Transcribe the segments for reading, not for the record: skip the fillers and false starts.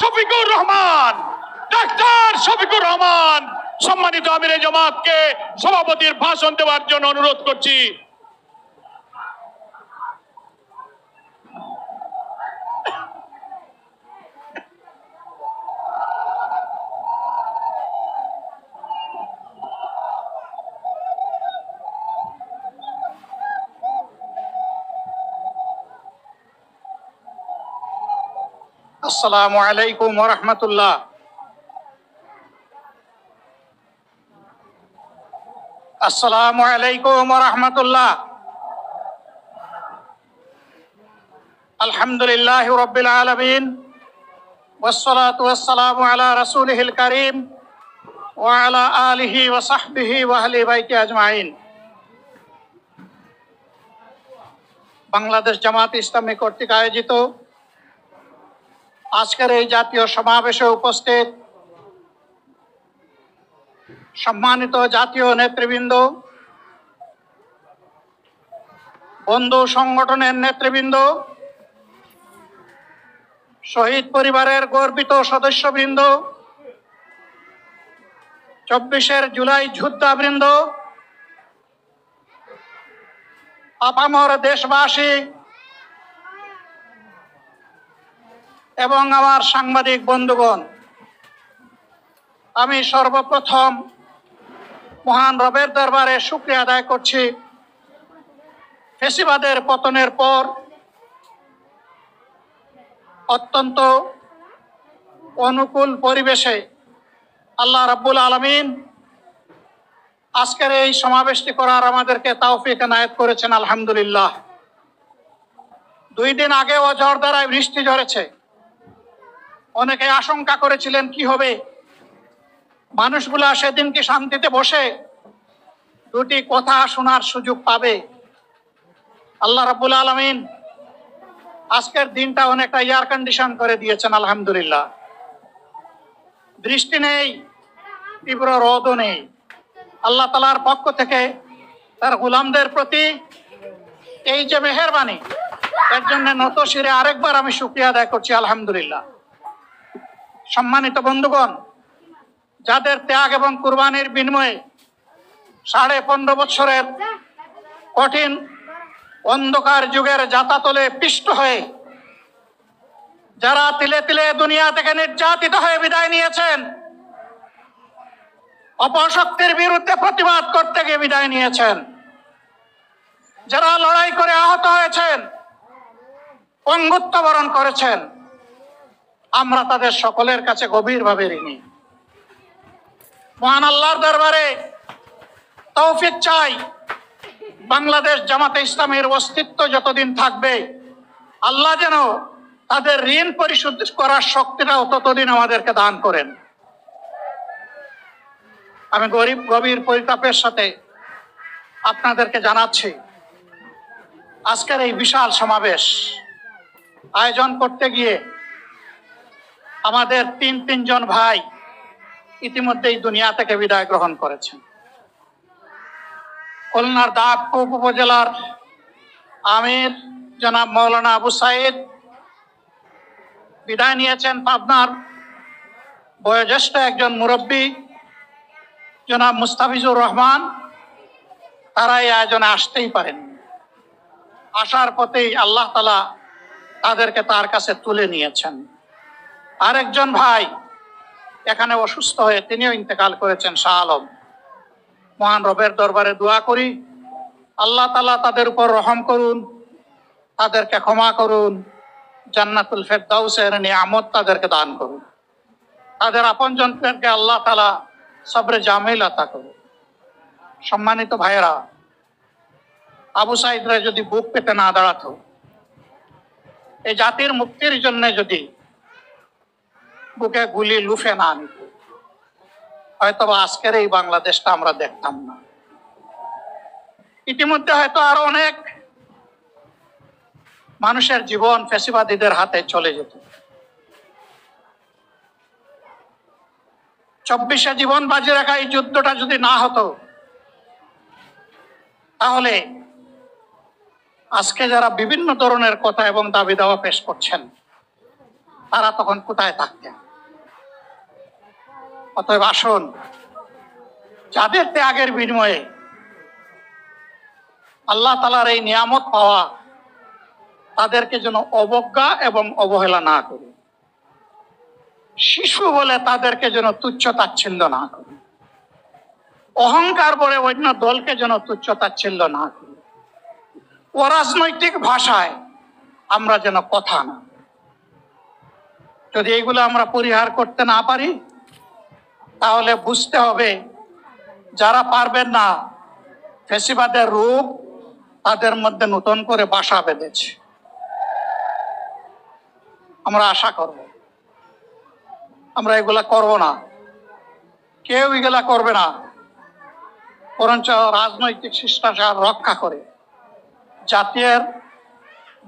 Shafiqur Rahman, doctor Shafiqur Rahman সম্মানিত আমিরে জামাতকে সভাপতির ভাষণ দেওয়ার জন্য অনুরোধ করছি। আসসালামু আলাইকুম ওয়া রাহমাতুল্লাহ। আসসালামু আলাইকুম ওয়া রাহমাতুল্লাহ। আলহামদুলিল্লাহি রাব্বিল আলামিন ওয়াসসালাতু ওয়াসসালামু আলা রাসূলিহিল কারীম ওয়া আলা আলিহি ওয়া সাহবিহি ওয়া আহলি বাইতি আজমাইন। বাংলাদেশ জামাত ইসলামী কর্তৃক আয়োজিত আজকের এই জাতীয় সমাবেশে উপস্থিত সম্মানিত জাতীয় নেতৃবৃন্দ, বন্ধু সংগঠনের নেতৃবৃন্দ, শহীদ পরিবারের গর্বিত সদস্যবৃন্দ, 24 জুলাই যোদ্ধাবৃন্দ, আপামর দেশবাসী এবং আমার সাংবাদিক বন্ধুগণ, আমি সর্বপ্রথম মহান রবের দরবারে শুকরিয়া আদায় করছি। ফ্যাসিবাদের পতনের পর অত্যন্ত অনুকূল পরিবেশে আল্লাহ রাব্বুল আলামিন আজকের এই সমাবেশটি করার আমাদেরকে তৌফিক এনায়েত করেছেন, আলহামদুলিল্লাহ। 2 দিন আগেও ঝড়ধারায় বৃষ্টি ঝরেছে। অনেকে আশঙ্কা করেছিলেন কি হবে, মানুষগুলা সেদিন কি শান্তিতে বসে 2টি কথা শোনার সুযোগ পাবে? আল্লাহ রাব্বুল আলামিন আজকের দিনটা অনেকটা এয়ার কন্ডিশন করে দিয়েছেন, আলহামদুলিল্লাহ। বৃষ্টি নেই, তীব্র রোদও নেই। আল্লাহ তাআলার পক্ষ থেকে তার গোলামদের প্রতি এই যে মেহেরবানি, এর জন্য নত শিরে আরেকবার আমি শুকরিয়া আদায় করছি, আলহামদুলিল্লাহ। সম্মানিত বন্ধুগণ, যাদের ত্যাগ এবং কুরবানির বিনিময়ে 15.5 বছরের কঠিন অন্ধকার যুগের জাতাতলে পিষ্ট হয়ে যারা তিলে তিলে দুনিয়া থেকে নির্যাতিত হয়ে বিদায় নিয়েছেন, অপশক্তির বিরুদ্ধে প্রতিবাদ করতে গিয়ে বিদায় নিয়েছেন, যারা লড়াই করে আহত হয়েছেন, পঙ্গুত্ব বরণ করেছেন, আমরা তাদের সকলের কাছে গভীরভাবে ঋণী। মহান আল্লাহর দরবারে তৌফিক চাই, বাংলাদেশ জামাতে ইসলামের অস্তিত্ব যতদিন থাকবে আল্লাহ যেন তাদের ঋণ পরিশোধ করার শক্তিটাও ততদিন আমাদেরকে দান করেন। আমি গভীর পরিতাপের সাথে আপনাদেরকে জানাচ্ছি, আজকের এই বিশাল সমাবেশ আয়োজন করতে গিয়ে আমাদের 3 ভাই ইতিমধ্যেই দুনিয়া থেকে বিদায় গ্রহণ করেছেন। খুলনার দাউদপুর উপজেলার আমির জনাব মাওলানা আবু সাইদ বিদায় নিয়েছেন। পাবনার বয়োজ্যেষ্ঠ একজন মুরব্বী জনাব মুস্তাফিজুর রহমান, তারা এই আয়োজনে আসতেই পারেন। আসার পথেই আল্লাহ তাআলা তাদেরকে তার কাছে তুলে নিয়েছেন। আরেকজন ভাই এখানে অসুস্থ হয়ে তিনিও ইন্তেকাল করেছেন, শাহ আলম। মহান রবের দরবারে দোয়া করি আল্লাহ তাআলা তাদের উপর রহম করুন, তাদেরকে ক্ষমা করুন, জান্নাতুল ফেরদাউসের নিয়ামত তাদেরকে দান করুন, তাদের আপনজনদেরকে আল্লাহ তাআলা সবরে জামিল আতা করুন। সম্মানিত ভাইয়েরা, আবু সাইদরা যদি বুক পেতে না দাঁড়াতো, এই জাতির মুক্তির জন্য যদি বুকে গুলি লুফে না নিত, হয়তো আজকের এই বাংলাদেশটা আমরা দেখতাম না। ইতিমধ্যে হয়তো আরো অনেক মানুষের জীবন ফ্যাসিবাদীদের হাতে চলে যেত। 24-এ জীবন বাজি রাখা এই যুদ্ধটা যদি না হতো, তাহলে আজকে যারা বিভিন্ন ধরনের কথা এবং দাবি দাওয়া পেশ করছেন, তারা তখন কোথায় থাকতেন? অতএব আসুন, যাদের ত্যাগের বিনিময়ে আল্লাহ তাআলার এই নিয়ামত পাওয়া, তাদেরকে যেন অবজ্ঞা এবং অবহেলা না করি। শিশু বলে তাদেরকে যেন তুচ্ছ তাচ্ছিল্য না করি। অহংকার বলে অন্য দলকে যেন তুচ্ছ তাচ্ছিল্য না করি। অরাজনৈতিক ভাষায় আমরা যেন কথা না। যদি এগুলো আমরা পরিহার করতে না পারি, তাহলে বুঝতে হবে যারা পারবেন না, ফ্যাসিবাদের রূপ তাদের মধ্যে নতুন করে বাসা বেঁধেছে। আমরা আশা করব আমরা এগুলা করব না, কেউ এগুলা করবে না, বরঞ্চ রাজনৈতিক শিষ্টাচার রক্ষা করে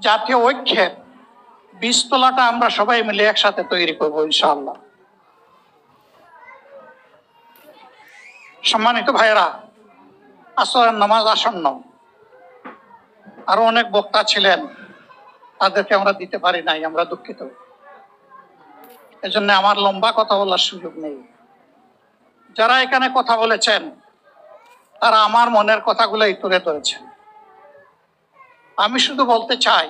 জাতীয় ঐক্যের বীজতলাটা আমরা সবাই মিলে একসাথে তৈরি করবো ইনশাআল্লাহ। সম্মানিত ভাইয়েরা, আসরের নামাজ আসন্ন, আরো অনেক বক্তা ছিলেন, তাদেরকে আমরা দিতে পারি নাই, আমরা দুঃখিত। এজন্য আমার লম্বা কথা বলার সুযোগ নেই। যারা এখানে কথা বলেছেন, তারা আমার মনের কথাগুলোই তুলে ধরেছেন। আমি শুধু বলতে চাই,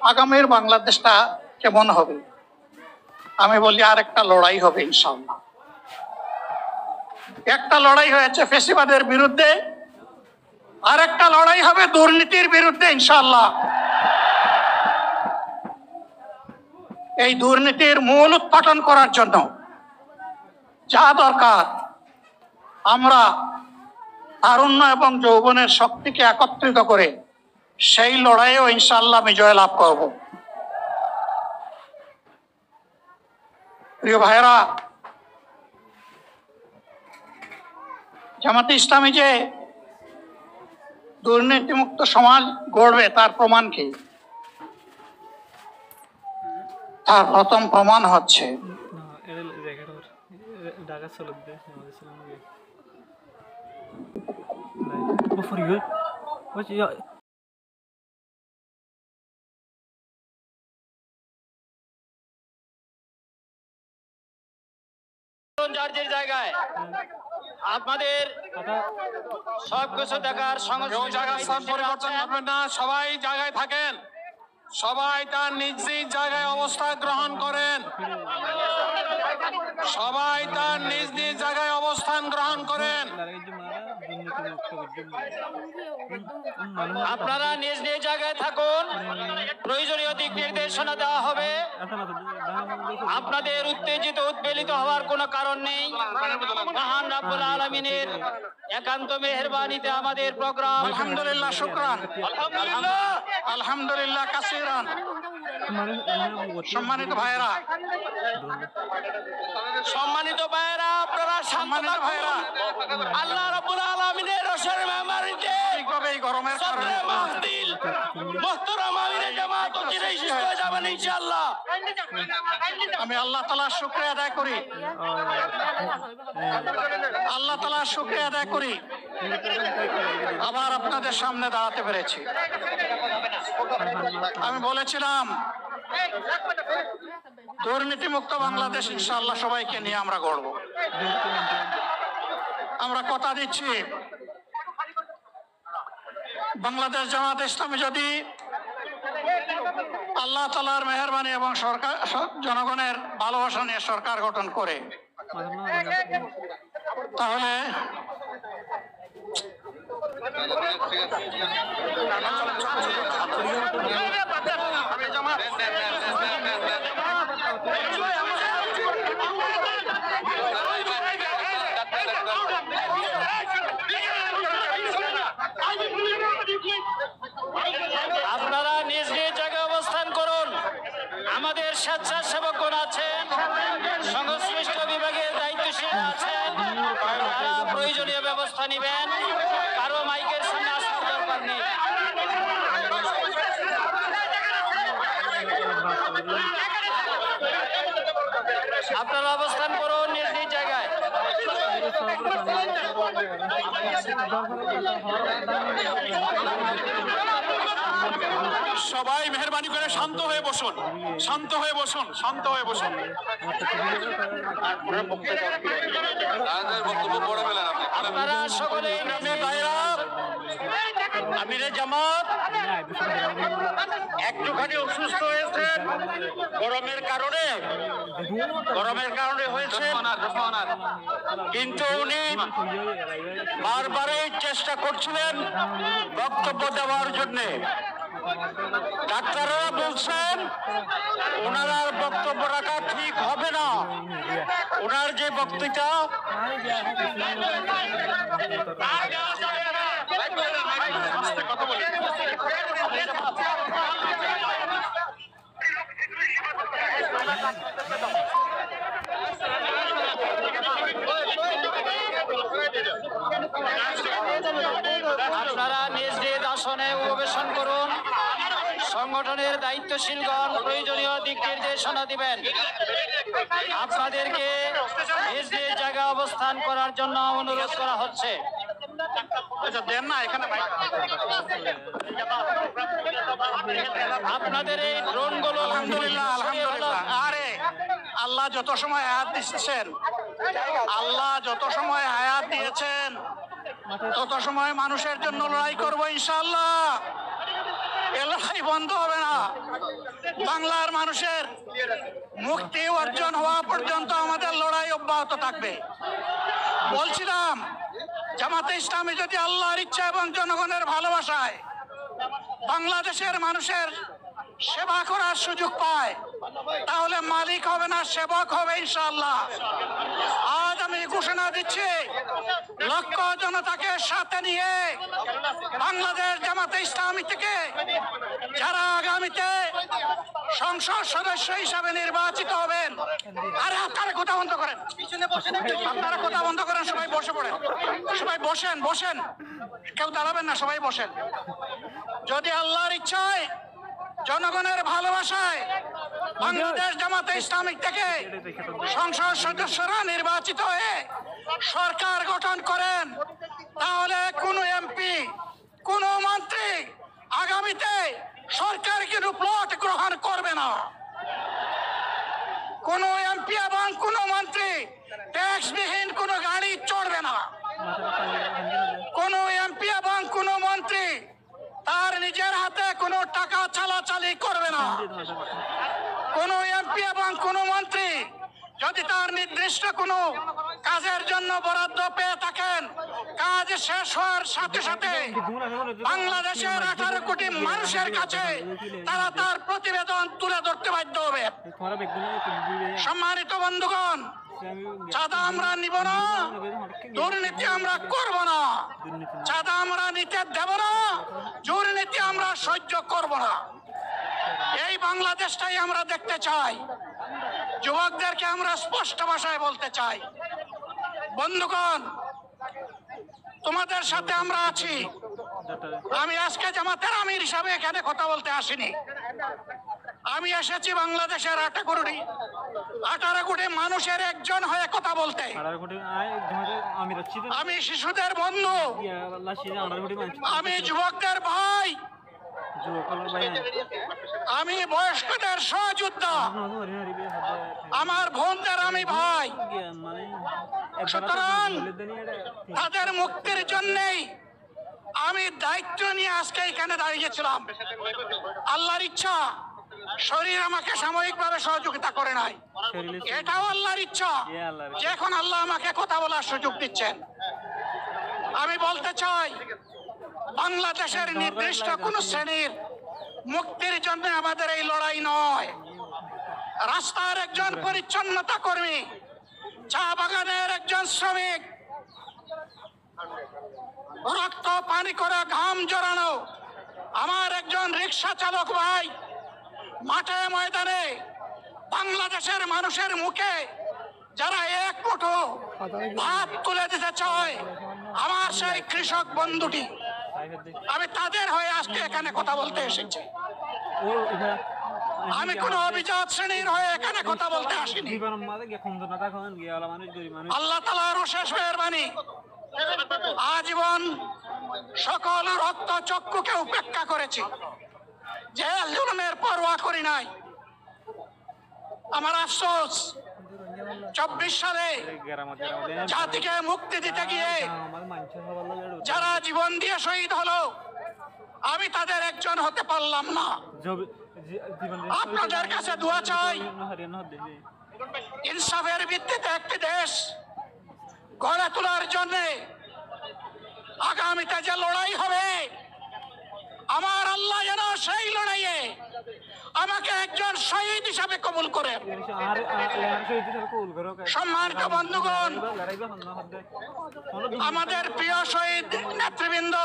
আগামীর বাংলাদেশটা কেমন হবে? আমি বলি আরেকটা লড়াই হবে ইনশাআল্লাহ। একটা লড়াই হয়েছে ফ্যাসিবাদের বিরুদ্ধে, আরেকটা লড়াই হবে দুর্নীতির বিরুদ্ধে ইনশাআল্লাহ। এই দুর্নীতির মূল উৎপাটন করার জন্য যা দরকার, আমরা তারুণ্য এবং যৌবনের শক্তিকে একত্রিত করে সেই লড়াইও ইনশাআল্লাহ বিজয় লাভ করব। প্রিয় ভাইয়েরা, জামাতে ইসলামী যে দুর্নীতিমুক্ত সমাজ গড়বে, তার প্রমাণ কি? তার প্রথম প্রমাণ হচ্ছে জায়গায় আপনাদের সবকিছু দেখার সংস্থান পরিবর্তন করবেন না, সবাই জায়গায় থাকেন, সবাই তার নিজ নিজ জায়গায় অবস্থান গ্রহণ করেন, সবাই তার নিজ নিজ জায়গায় অবস্থান গ্রহণ করেন। আপনারা নিজ নিজ জায়গায় থাকুন, প্রয়োজনীয় দিক নির্দেশনা দেওয়া হবে। আপনাদের উত্তেজিত উদ্বেলিত হওয়ার কোনো কারণ নেই। মহান রাব্বুল আলামিনের একান্ত মেহেরবানিতে আমাদের প্রোগ্রাম আলহামদুলিল্লাহ, শুকরান, আলহামদুলিল্লাহ কাসিরান। সম্মানিত ভাইয়েরা, আপনারা সম্মানিত ভাইয়েরা, আল্লাহ রাব্বুল আলামিনের রসের মেহমানিতে এই গরমের কারণে মাহফিল মুহতারাম আমিরে জামাত অচিরেই শেষ হয়ে যাবেন ইনশাআল্লাহ। আমি আল্লাহ তাআলার শুকরিয়া আদায় করি, আল্লাহ তাআলার শুকরিয়া আদায় করি আবার আপনাদের সামনে দাঁড়াতে পেরেছি। আমি বলেছিলাম দুর্নীতিমুক্ত বাংলাদেশ ইনশাআল্লাহ সবাইকে নিয়ে আমরা গড়ব। আমরা কথা দিচ্ছি, বাংলাদেশ জামাত ইসলামী যদি আল্লাহ তাআলার মেহেরবানি এবং সরকার জনগণের ভালোবাসা নিয়ে সরকার গঠন করে, তাহলে আপনারা নিজ নিজ জায়গায় অবস্থান করুন। আমাদের স্বেচ্ছাসেবকগণ আছেন, সংশ্লিষ্ট বিভাগের দায়িত্বশীল আছেন, তারা প্রয়োজনীয় ব্যবস্থা নেবেন। কারো মাইকের সামনে আসার দরকার নেই। আপনারা অবস্থান করুন। সবাই মেহরবানি করে শান্ত হয়ে বসুন, শান্ত হয়ে বসুন, শান্ত হয়ে বসুন। আপনারা সকলে আমিরে জামাত একটুখানি অসুস্থ হয়েছেন গরমের কারণে হয়েছে, কিন্তু উনি বারবারই চেষ্টা করছিলেন বক্তব্য দেওয়ার জন্য। ডাক্তাররা বলছেন ওনার আর বক্তব্য রাখা ঠিক হবে না। ওনার যে বক্তৃতা আপনারা নিজ নিজ আসনে উপবেশন করুন। সংগঠনের দায়িত্বশীলগণ প্রয়োজনীয় দিক নির্দেশনা দিবেন। আপনাদেরকে নিজ নিজ জায়গায় অবস্থান করার জন্য অনুরোধ করা হচ্ছে। আপনাদের এই ড্রোনগুলো আলহামদুলিল্লাহ, আলহামদুলিল্লাহ। আরে আল্লাহ যত সময় হায়াত দিচ্ছেন, আল্লাহ যত সময় হায়াত দিয়েছেন তত সময় মানুষের জন্য লড়াই করবো ইনশাআল্লাহ। এ লড়াই বন্ধ হবে না। বাংলার মানুষের মুক্তি অর্জন হওয়া পর্যন্ত আমাদের লড়াই অব্যাহত থাকবে। বলছিলাম জামাতে ইসলামী যদি আল্লাহর ইচ্ছা এবং জনগণের ভালোবাসায় বাংলাদেশের মানুষের সেবা করার সুযোগ পায়, তাহলে মালিক হবে না, সেবক হবে ইনশাআল্লাহ। আজ আমি ঘোষণা দিচ্ছি, লক্ষ জনতাকে সাথে নিয়ে বাংলাদেশ জামাতে ইসলামী থেকে যারা আগামীতে সংসদ সদস্য হিসাবে নির্বাচিত হবেন, আরে আপনারা কথা বন্ধ করেন, আপনারা কথা বন্ধ করেন, সবাই বসে পড়েন, সবাই বসেন, বসেন, কেউ দাঁড়াবেন না, সবাই বসেন। যদি আল্লাহর ইচ্ছায় জনগণের ভালোবাসায় বাংলাদেশ জামাতে ইসলামিক থেকে সংসদ সদস্যরা নির্বাচিত হয়ে সরকার গঠন করেন, তাহলে কোন এমপি, কোন মন্ত্রী আগামীতে সরকার কিন্তু প্লট গ্রহণ করবে না। কোন এমপি এবং কোন মন্ত্রী ট্যাক্সবিহীন কোন গাড়ি চড়বে না। কোন এমপি এবং কোন মন্ত্রী তার নিজের হাতে কোনো টাকা চালাচালি করবে না। কোন এমপি এবং কোন মন্ত্রী যদি তার নির্দিষ্ট কোনো কাজের জন্য বরাদ্দ পেয়ে থাকেন, কাজ শেষ হওয়ার সাথে সাথে বাংলাদেশের 18 কোটি মানুষের কাছে তারা তার প্রতিবেদন তুলে ধরতে বাধ্য হবে। সম্মানিত বন্ধুগণ, চাঁদা আমরা নিব না, দুর্নীতি আমরা করব না, চাঁদা আমরা নিতে দেব না, দুর্নীতি আমরা সহ্য করব না। এই বাংলাদেশটাই আমরা দেখতে চাই। যুবকদেরকে আমরা স্পষ্ট ভাষায় বলতে চাই, বন্ধুগণ, তোমাদের সাথে আমরা আছি। আমি আজকে জামাতের আমির হিসাবে এখানে কথা বলতে আসিনি। আমি এসেছি বাংলাদেশের 18 কোটি মানুষের একজন হয়ে কথা বলতে। আমি শিশুদের বন্ধু, আমি যুবকদের ভাই, আমি বয়স্কদের সহযোদ্ধা, আমার বোনদের আমি ভাই। সুতরাং তাদের মুক্তির জন্যই আমি দায়িত্ব নিয়ে আজকে এখানে দাঁড়িয়েছিলাম। আল্লাহর ইচ্ছা শরীর আমাকে সাময়িকভাবে সহযোগিতা করে নাই, এটাও আল্লাহর ইচ্ছা যে এখন আল্লাহ আমাকে কথা বলার সুযোগ দিচ্ছেন। আমি বলতে চাই, বাংলাদেশের নির্দিষ্ট কোন শ্রেণীর মুক্তির জন্য আমাদের এই লড়াই নয়। রাস্তার একজন পরিচ্ছন্নতা কর্মী, চা বাগানের একজন শ্রমিক, রক্ত পানি করে ঘাম জড়ানো আমার একজন রিক্সা চালক ভাই, মাঠে ময়দানে বাংলাদেশের মানুষের মুখে যারা এক মুঠো ভাত তুলে দিতে চায়, আমার সেই কৃষক বন্ধুটি, আমি তাদের হয়ে আজকে এখানে কথা বলতে এসেছি। আমি কোনো অভিজাত শ্রেণীর হয়ে এখানে কথা বলতে আসিনি। আল্লাহ তাআলার অশেষ মেহেরবানি, আজীবন সকল রক্ত চক্ষুকে উপেক্ষা করেছি, জেল জুলুমের পরোয়া করি নাই। আমার আফসোস 24 সালে জাতিকে মুক্তি দিতে গিয়ে যারা জীবন দিয়ে শহীদ হলো, আমি তাদের একজন হতে পারলাম না। আপনাদের কাছে দোয়া চাই, ইনসাফের ভিত্তিতে একটি দেশ গড়ে তোলার জন্য আগামীতে যে লড়াই হবে, আমার আল্লাহ যেন সেই লড়াইয়ে আমাকে একজন শহীদ হিসাবে কবুল করে। সম্মানিত বন্ধুগণ, আমাদের প্রিয় শহীদ নেতৃবৃন্দ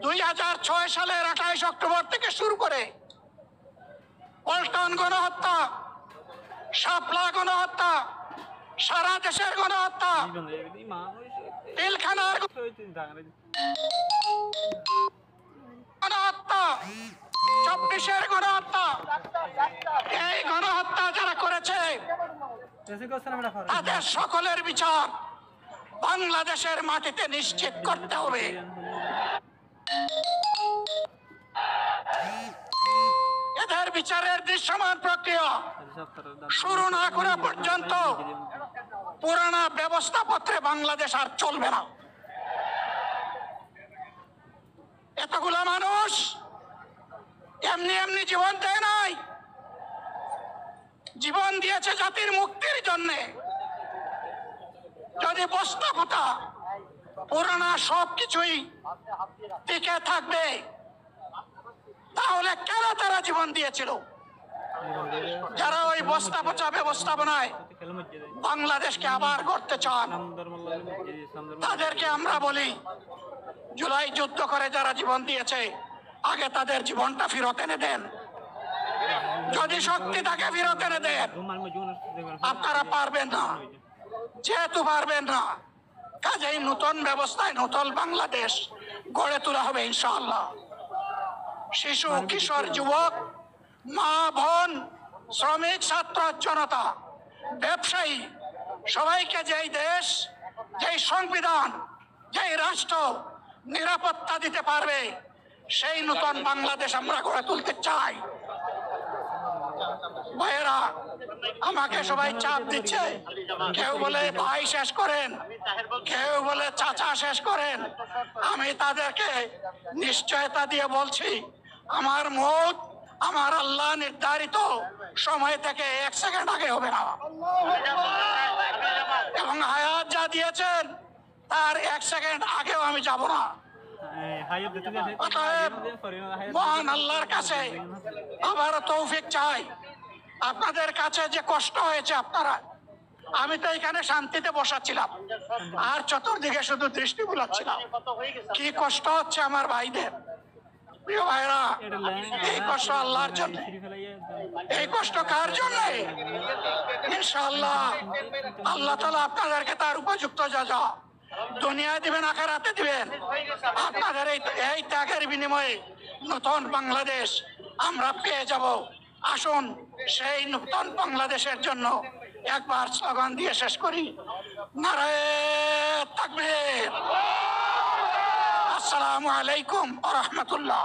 2006 সালের 28 অক্টোবর থেকে শুরু করে পল্টন গণহত্যা, শাপলা গণহত্যা, সারা দেশের গণহত্যা, পিলখানার গণহত্যা, 24-এর গণহত্যা, এই গণহত্যা যারা করেছে তাদের সকলের বিচার বাংলাদেশের মাটিতে নিশ্চিত করতে হবে। এদের বিচারের দৃশ্যমান প্রক্রিয়া শুরু না করা পর্যন্ত পুরানা ব্যবস্থাপত্রে বাংলাদেশ আর চলবে না। এতগুলো মানুষ এমনি এমনি জীবন দেয় নাই, জীবন দিয়েছে জাতির মুক্তির জন্যে। যদি বস্তা পোতা পুরানা সবকিছুই টিকে থাকবে, তাহলে কেন তারা জীবন দিয়েছিল? যারা ওই বস্তা পচা ব্যবস্থাপনায় বাংলাদেশকে আবার গড়তে চান, তাদেরকে আমরা বলি, জুলাই যুদ্ধ করে যারা জীবন দিয়েছে, আগে তাদের জীবনটা ফেরত এনে দেন। যদি শক্তি থাকে ফেরত এনে দেন। আপনারা পারবেন না, যেহেতু পারবেন না, কাজেই নতুন ব্যবস্থায় নতুন বাংলাদেশ গড়ে তোলা হবে ইনশাআল্লাহ। শিশু, কিশোর, যুবক, মা, বোন, শ্রমিক, ছাত্র, জনতা, ব্যবসায়ী, সবাইকে যেই দেশ, যেই সংবিধান, যেই রাষ্ট্র নিরাপত্তা দিতে পারবে, সেই নতুন বাংলাদেশ আমরা গড়ে তুলতে চাই। ভাইয়েরা, আমাকে সবাই চাপ দিচ্ছে, কেউ বলে ভাই শেষ করেন, কেউ বলে চাচা শেষ করেন। আমি তাদেরকে নিশ্চয়তা দিয়ে বলছি, আমার মত আমার আল্লাহ নির্ধারিত সময় থেকে 1 সেকেন্ড আগে হবে না, এবং হায়াত যা দিয়েছেন তার 1 সেকেন্ড আগেও আমি যাব না। অতএব মহান আল্লাহর কাছে আবারও তৌফিক চাই। আপনাদের কাছে যে কষ্ট হয়েছে, আপনারা, আমি তো এখানে শান্তিতে বসাচ্ছিলাম আর চতুর্দিকে শুধু দৃষ্টি বুলাচ্ছিলাম। কি কষ্ট হচ্ছে আমার ভাইদের। প্রিয় ভাইরা, এই কষ্ট আল্লাহর জন্য। এই কষ্ট কার জন্য? ইনশাআল্লাহ আল্লাহ তাআলা আপনাদেরকে তার উপযুক্ত যা দুনিয়ায় দিবেন, আখিরাতে দিবেন। আপনাদের এই ত্যাগের বিনিময়ে নতুন বাংলাদেশ আমরা পেয়ে যাব। আসুন সেই নতুন বাংলাদেশের জন্য একবার স্লোগান দিয়ে শেষ করি, নারায়ে তাকবীর। আসসালামু আলাইকুম ওয়া রাহমাতুল্লাহ।